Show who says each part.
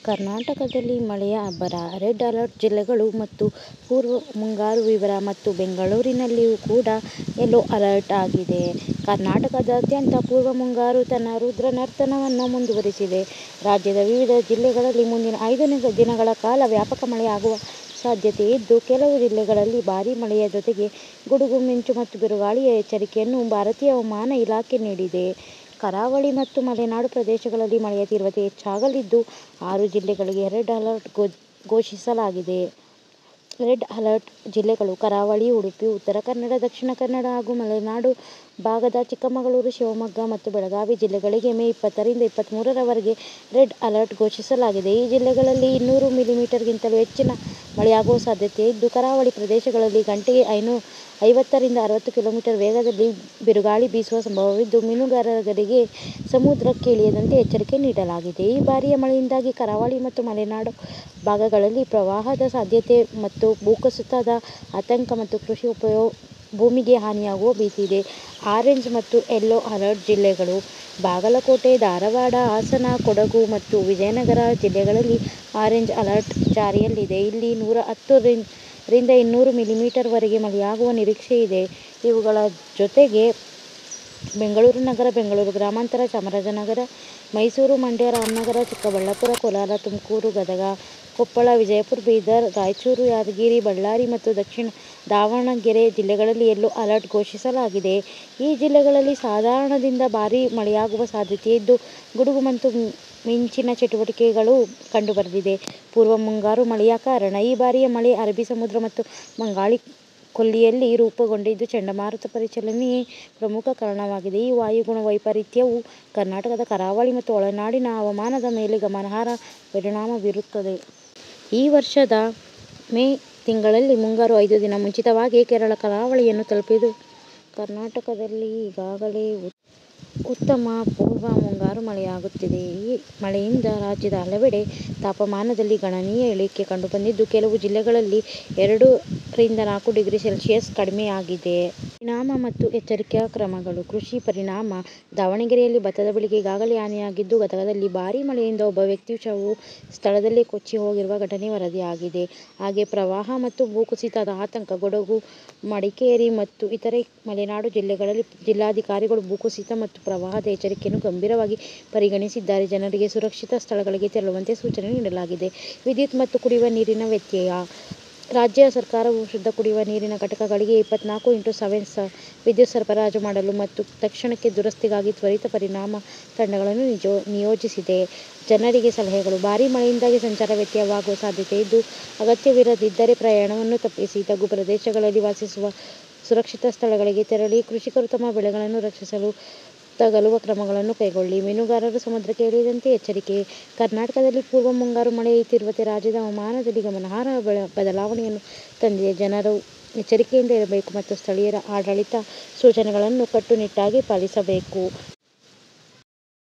Speaker 1: ಕರ್ನಾಟಕದಲ್ಲಿ ಮಳೆಯ ಅಬ್ಬರ. ರೆಡ್ ಅಲರ್ಟ್ ಜಿಲ್ಲೆಗಳು ಮತ್ತು ಪೂರ್ವ ಮುಂಗಾರು ವಿವರ ಮತ್ತು ಬೆಂಗಳೂರಿನಲ್ಲಿಯೂ ಕೂಡ ಯೆಲ್ಲೋ ಅಲರ್ಟ್ ಆಗಿದೆ. ಕರ್ನಾಟಕದಾದ್ಯಂತ ಪೂರ್ವ ಮುಂಗಾರು ತನ್ನ ರುದ್ರ ನರ್ತನವನ್ನು ಮುಂದುವರಿಸಿದೆ. ರಾಜ್ಯದ ವಿವಿಧ ಜಿಲ್ಲೆಗಳಲ್ಲಿ ಮುಂದಿನ 5 ದಿನಗಳ ಕಾಲ ವ್ಯಾಪಕ ಮಳೆಯಾಗುವ ಸಾಧ್ಯತೆ ಇದ್ದು, ಕೆಲವು ಜಿಲ್ಲೆಗಳಲ್ಲಿ ಭಾರೀ ಮಳೆಯ ಜೊತೆಗೆ ಗುಡುಗು ಮಿಂಚು ಮತ್ತು ಬಿರುಗಾಳಿಯ ಎಚ್ಚರಿಕೆಯನ್ನು ಭಾರತೀಯ ಹವಾಮಾನ ಇಲಾಖೆ ನೀಡಿದೆ. ಕರಾವಳಿ ಮತ್ತು ಮಲೆನಾಡು ಪ್ರದೇಶಗಳಲ್ಲಿ ಮಳೆಯ ತೀವ್ರತೆ ಹೆಚ್ಚಾಗಲಿದ್ದು, 6 ಜಿಲ್ಲೆಗಳಿಗೆ ರೆಡ್ ಅಲರ್ಟ್ ಘೋಷಿಸಲಾಗಿದೆ. ರೆಡ್ ಅಲರ್ಟ್ ಜಿಲ್ಲೆಗಳು ಕರಾವಳಿ, ಉಡುಪಿ, ಉತ್ತರ ಕನ್ನಡ, ದಕ್ಷಿಣ ಕನ್ನಡ ಹಾಗೂ ಮಲೆನಾಡು ಭಾಗದ ಚಿಕ್ಕಮಗಳೂರು, ಶಿವಮೊಗ್ಗ ಮತ್ತು ಬೆಳಗಾವಿ ಜಿಲ್ಲೆಗಳಿಗೆ ಮೇ 20 ರಿಂದ 23 ರವರೆಗೆ ರೆಡ್ ಅಲರ್ಟ್ ಘೋಷಿಸಲಾಗಿದೆ. ಈ ಜಿಲ್ಲೆಗಳಲ್ಲಿ 200 ಮಿಲಿಮೀಟರ್ಗಿಂತಲೂ ಹೆಚ್ಚಿನ ಮಳೆಯಾಗುವ ಸಾಧ್ಯತೆ ಇದ್ದು, ಕರಾವಳಿ ಪ್ರದೇಶಗಳಲ್ಲಿ ಗಂಟೆಗೆ 50 ರಿಂದ 60 ಕಿಲೋಮೀಟರ್ ವೇಗದಲ್ಲಿ ಬಿರುಗಾಳಿ ಬೀಸುವ ಸಂಭವವಿದ್ದು, ಮೀನುಗಾರರಿಗೆ ಸಮುದ್ರಕ್ಕೆ ಇಳಿಯದಂತೆ ಎಚ್ಚರಿಕೆ ನೀಡಲಾಗಿದೆ. ಈ ಬಾರಿಯ ಮಳೆಯಿಂದಾಗಿ ಕರಾವಳಿ ಮತ್ತು ಮಲೆನಾಡು ಭಾಗಗಳಲ್ಲಿ ಪ್ರವಾಹದ ಸಾಧ್ಯತೆ ಮತ್ತು ಭೂಕುಸಿತದ ಆತಂಕ ಮತ್ತು ಕೃಷಿ ಭೂಮಿಗೆ ಹಾನಿಯಾಗುವ ಭೀತಿ ಇದೆ. ಆರೆಂಜ್ ಮತ್ತು ಯೆಲ್ಲೋ ಅಲರ್ಟ್ ಜಿಲ್ಲೆಗಳು: ಬಾಗಲಕೋಟೆ, ಧಾರವಾಡ, ಹಾಸನ, ಕೊಡಗು ಮತ್ತು ವಿಜಯನಗರ ಜಿಲ್ಲೆಗಳಲ್ಲಿ ಆರೆಂಜ್ ಅಲರ್ಟ್ ಜಾರಿಯಲ್ಲಿದೆ. ಇಲ್ಲಿ 110 ರಿಂದ 200 ಮಿಲಿಮೀಟರ್ ವರೆಗೆ ಮಳೆಯಾಗುವ ನಿರೀಕ್ಷೆ ಇದೆ. ಇವುಗಳ ಜೊತೆಗೆ ಬೆಂಗಳೂರು ನಗರ, ಬೆಂಗಳೂರು ಗ್ರಾಮಾಂತರ, ಚಾಮರಾಜನಗರ, ಮೈಸೂರು, ಮಂಡ್ಯ, ರಾಮನಗರ, ಚಿಕ್ಕಬಳ್ಳಾಪುರ, ಕೋಲಾರ, ತುಮಕೂರು, ಗದಗ, ಕೊಪ್ಪಳ, ವಿಜಯಪುರ, ಬೀದರ್, ರಾಯಚೂರು, ಯಾದಗಿರಿ, ಬಳ್ಳಾರಿ ಮತ್ತು ದಕ್ಷಿಣ ದಾವಣಗೆರೆ ಜಿಲ್ಲೆಗಳಲ್ಲಿ ಯೆಲ್ಲೋ ಅಲರ್ಟ್ ಘೋಷಿಸಲಾಗಿದೆ. ಈ ಜಿಲ್ಲೆಗಳಲ್ಲಿ ಸಾಧಾರಣದಿಂದ ಭಾರೀ ಮಳೆಯಾಗುವ ಸಾಧ್ಯತೆ ಇದ್ದು, ಗುಡುಗು ಮತ್ತು ಮಿಂಚಿನ ಚಟುವಟಿಕೆಗಳು ಕಂಡುಬರಲಿದೆ. ಪೂರ್ವ ಮುಂಗಾರು ಮಳೆಯ ಕಾರಣ: ಈ ಬಾರಿಯ ಮಳೆ ಅರಬ್ಬಿ ಸಮುದ್ರ ಮತ್ತು ಬಂಗಾಳ ಕೊಲ್ಲಿಯಲ್ಲಿ ರೂಪುಗೊಂಡಿದ್ದು, ಚಂಡಮಾರುತ ಪರಿಚಲನೆಯೇ ಪ್ರಮುಖ ಕಾರಣವಾಗಿದೆ. ಈ ವಾಯುಗುಣ ವೈಪರೀತ್ಯವು ಕರ್ನಾಟಕದ ಕರಾವಳಿ ಮತ್ತು ಒಳನಾಡಿನ ಹವಾಮಾನದ ಮೇಲೆ ಗಮನಾರ್ಹ ಪರಿಣಾಮ ಬೀರುತ್ತದೆ. ಈ ವರ್ಷದ ಮೇ ತಿಂಗಳಲ್ಲಿ ಮುಂಗಾರು 5 ದಿನ ಮುಂಚಿತವಾಗಿಯೇ ಕೇರಳ ಕರಾವಳಿಯನ್ನು ತಲುಪಿದ್ದು, ಕರ್ನಾಟಕದಲ್ಲಿ ಈಗಾಗಲೇ ಉತ್ತಮ ಪೂರ್ವ ಮುಂಗಾರು ಮಳೆಯಾಗುತ್ತಿದೆ. ಈ ಮಳೆಯಿಂದ ರಾಜ್ಯದ ಹಲವೆಡೆ ತಾಪಮಾನದಲ್ಲಿ ಗಣನೀಯ ಇಳಿಕೆ ಕಂಡುಬಂದಿದ್ದು, ಕೆಲವು ಜಿಲ್ಲೆಗಳಲ್ಲಿ 2 ರಿಂದ 4 ಡಿಗ್ರಿ ಸೆಲ್ಸಿಯಸ್ ಕಡಿಮೆಯಾಗಿದೆ. ಪರಿಣಾಮ ಮತ್ತು ಎಚ್ಚರಿಕಾ ಕ್ರಮಗಳು: ಕೃಷಿ ಪರಿಣಾಮ: ದಾವಣಗೆರೆಯಲ್ಲಿ ಭತ್ತದ ಬೆಳೆಗೆ ಈಗಾಗಲೇ ಹಾನಿಯಾಗಿದ್ದು, ಗದಗದಲ್ಲಿ ಭಾರೀ ಮಳೆಯಿಂದ ಒಬ್ಬ ವ್ಯಕ್ತಿಯು ಶವವು ಸ್ಥಳದಲ್ಲೇ ಕೊಚ್ಚಿ ಹೋಗಿರುವ ಘಟನೆ ವರದಿಯಾಗಿದೆ. ಹಾಗೆ ಪ್ರವಾಹ ಮತ್ತು ಭೂಕುಸಿತದ ಆತಂಕ: ಕೊಡಗು, ಮಡಿಕೇರಿ ಮತ್ತು ಇತರೆ ಮಲೆನಾಡು ಜಿಲ್ಲೆಗಳಲ್ಲಿ ಜಿಲ್ಲಾಧಿಕಾರಿಗಳು ಭೂಕುಸಿತ ಮತ್ತು ಪ್ರವಾಹದ ಎಚ್ಚರಿಕೆಯನ್ನು ಗಂಭೀರವಾಗಿ ಪರಿಗಣಿಸಿದ್ದಾರೆ. ಜನರಿಗೆ ಸುರಕ್ಷಿತ ಸ್ಥಳಗಳಿಗೆ ತೆರಳುವಂತೆ ಸೂಚನೆ ನೀಡಲಾಗಿದೆ. ವಿದ್ಯುತ್ ಮತ್ತು ಕುಡಿಯುವ ನೀರಿನ ವ್ಯತ್ಯಯ: ರಾಜ್ಯ ಸರ್ಕಾರವು ಶುದ್ಧ ಕುಡಿಯುವ ನೀರಿನ ಘಟಕಗಳಿಗೆ 24x7 ವಿದ್ಯುತ್ ಸರಬರಾಜು ಮಾಡಲು ಮತ್ತು ತಕ್ಷಣಕ್ಕೆ ದುರಸ್ತಿಗಾಗಿ ತ್ವರಿತ ಪರಿಹಾರ ತಂಡಗಳನ್ನು ನಿಯೋಜಿಸಿದೆ. ಜನರಿಗೆ ಸಲಹೆಗಳು: ಭಾರೀ ಮಳೆಯಿಂದಾಗಿ ಸಂಚಾರ ವ್ಯತ್ಯಯವಾಗುವ ಸಾಧ್ಯತೆ ಇದ್ದು, ಅಗತ್ಯವಿರದಿದ್ದರೆ ಪ್ರಯಾಣವನ್ನು ತಪ್ಪಿಸಿ. ತಗ್ಗು ಪ್ರದೇಶಗಳಲ್ಲಿ ವಾಸಿಸುವ ಸುರಕ್ಷಿತ ಸ್ಥಳಗಳಿಗೆ ತೆರಳಿ. ಕೃಷಿಕರು ತಮ್ಮ ಬೆಳೆಗಳನ್ನು ರಕ್ಷಿಸಲು ತಗಲುವ ಕ್ರಮಗಳನ್ನು ಕೈಗೊಳ್ಳಿ. ಮೀನುಗಾರರು ಸಮುದ್ರಕ್ಕೆ ಇಳಿಯದಂತೆ ಎಚ್ಚರಿಕೆ: ಕರ್ನಾಟಕದಲ್ಲಿ ಪೂರ್ವ ಮುಂಗಾರು ಮಳೆಯ ತೀವ್ರತೆ ರಾಜ್ಯದ ಹವಾಮಾನದಲ್ಲಿ ಗಮನಾರ್ಹ ಬದಲಾವಣೆಯನ್ನು ತಂದಿದೆ. ಜನರು ಎಚ್ಚರಿಕೆಯಿಂದ ಇರಬೇಕು ಮತ್ತು ಸ್ಥಳೀಯ ಆಡಳಿತ ಸೂಚನೆಗಳನ್ನು ಕಟ್ಟುನಿಟ್ಟಾಗಿ ಪಾಲಿಸಬೇಕು.